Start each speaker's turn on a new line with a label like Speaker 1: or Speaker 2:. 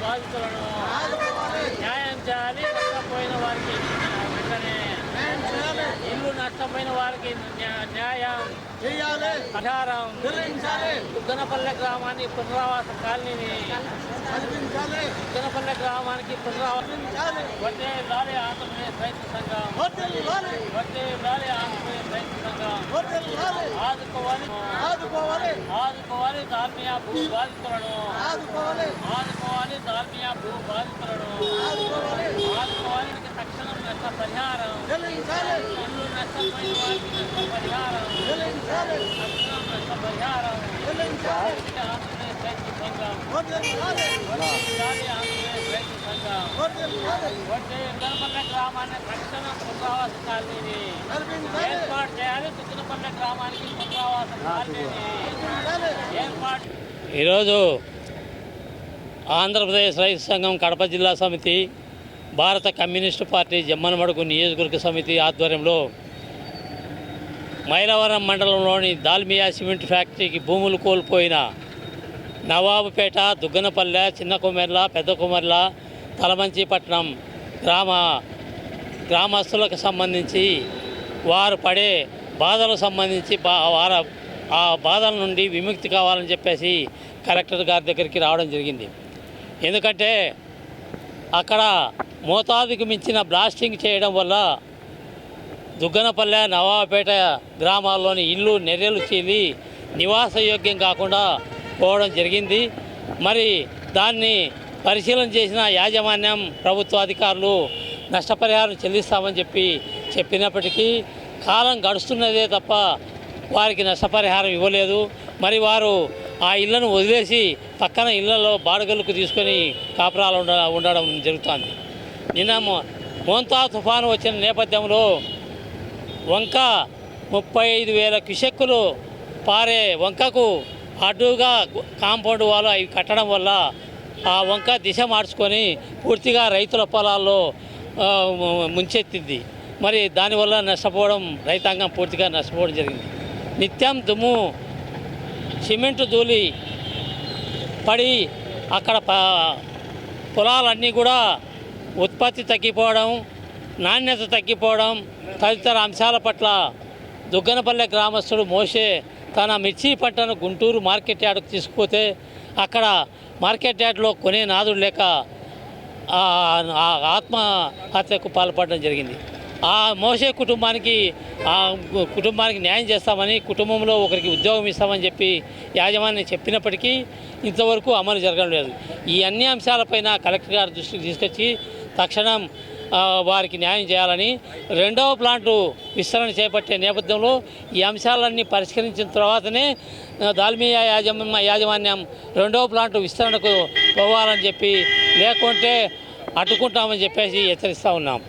Speaker 1: బాధితులను న్యాయం చేయాలి. నష్టపోయిన వారికి వెంటనే ఇల్లు నష్టపోయిన వారికి న్యాయం చేయాలి. పరిహారం దుగ్గనపల్లె గ్రామాన్ని పునరావాస కాలనీని దుగ్గనపల్లె గ్రామానికి పునరావాసం వడ్డే లాలి ఆంధ్రప్రదేశ్ రైతు సంఘం వడ్డే లాలి ఆంధ్రప్రదేశ్ రైతు సంఘం ఆదుకోవాలి ధార్మిక భూ బాధితులను ఆదుకోవాలి ధార్మిక భూ బాధితులను ఆదుకోవాలి తక్షణం నష్ట పరిహారం ఇల్లు నష్టపోయిన వారికి నష్ట పరిహారం తక్షణం నష్ట పరిహారం ఆంధ్రప్రదేశ్ రైతు సంఘం ఆంధ్రప్రదేశ్ రైతు సంఘం వడ్డే దుగ్గనపల్లె గ్రామాన్ని తక్షణం పునరావాస కాలనీని ఏర్పాటు చేయాలి. దుగ్గనపల్లె గ్రామానికి పునరావాస కాలనీని ఏర్పాటు. ఈరోజు ఆంధ్రప్రదేశ్ రైతు సంఘం కడప జిల్లా సమితి, భారత కమ్యూనిస్టు పార్టీ జమ్మనమడుగు నియోజకవర్గ సమితి ఆధ్వర్యంలో మైలవరం మండలంలోని దాల్మియా సిమెంట్ ఫ్యాక్టరీకి భూములు కోల్పోయిన నవాబుపేట, దుగ్గనపల్లె, చిన్న కుమెర్ల, పెద్ద కుమెర్ల, తలమంచిపట్నం గ్రామస్తులకు సంబంధించి వారు పడే బాధలకు సంబంధించి ఆ బాధల నుండి విముక్తి కావాలని చెప్పేసి కలెక్టర్ గారి దగ్గరికి రావడం జరిగింది. ఎందుకంటే అక్కడ మోతాదుకు మించిన బ్లాస్టింగ్ చేయడం వల్ల దుగ్గనపల్లె, నవాబుపేట గ్రామాల్లోని ఇల్లు నెర్రెలు చీలి నివాసయోగ్యం కాకుండా పోవడం జరిగింది. మరి దాన్ని పరిశీలన చేసిన యాజమాన్యం, ప్రభుత్వ అధికారులు నష్టపరిహారం చెల్లిస్తామని చెప్పినప్పటికీ కాలం గడుస్తున్నదే తప్ప వారికి నష్టపరిహారం ఇవ్వలేదు. మరి వారు ఆ ఇళ్లను వదిలేసి పక్కన ఇళ్లలో బాడుగలకు తీసుకొని కాపురాలు ఉండడం జరుగుతుంది. నిన్న మోంతా తుఫాను వచ్చిన నేపథ్యంలో వంక 35,000 క్యూసెక్కులు పారే వంకకు అడ్డుగా కాంపౌండ్ వాళ్ళు అవి కట్టడం వల్ల ఆ వంక దిశ మార్చుకొని పూర్తిగా రైతుల పొలాల్లో ముంచెత్తింది. మరి దానివల్ల నష్టపోవడం, రైతాంగం పూర్తిగా నష్టపోవడం జరిగింది. నిత్యం దుమ్ము, సిమెంటు ధూళి పడి అక్కడ పొలాలన్నీ కూడా ఉత్పత్తి తగ్గిపోవడం, నాణ్యత తగ్గిపోవడం తదితర అంశాల పట్ల దుగ్గనపల్లె గ్రామస్తుడు మోసే తన మిర్చి పంటను గుంటూరు మార్కెట్ యార్డుకు తీసుకుపోతే అక్కడ మార్కెట్ యార్డులో కొనే నాదుడు లేక ఆత్మహత్యకు పాల్పడడం జరిగింది. ఆ మోసే కుటుంబానికి న్యాయం చేస్తామని, కుటుంబంలో ఒకరికి ఉద్యోగం ఇస్తామని చెప్పి యాజమాన్యం చెప్పినప్పటికీ ఇంతవరకు అమలు జరగడం లేదు. ఈ అన్ని అంశాలపైన కలెక్టర్ గారి దృష్టికి తీసుకొచ్చి తక్షణం వారికి న్యాయం చేయాలని, రెండవ ప్లాంటు విస్తరణ చేపట్టే నేపథ్యంలో ఈ అంశాలన్నీ పరిష్కరించిన తర్వాతనే దాల్మియా యాజమాన్యం రెండవ ప్లాంటు విస్తరణకు పోవాలని చెప్పి, లేకుంటే అడ్డుకుంటామని చెప్పేసి హెచ్చరిస్తూ ఉన్నాం.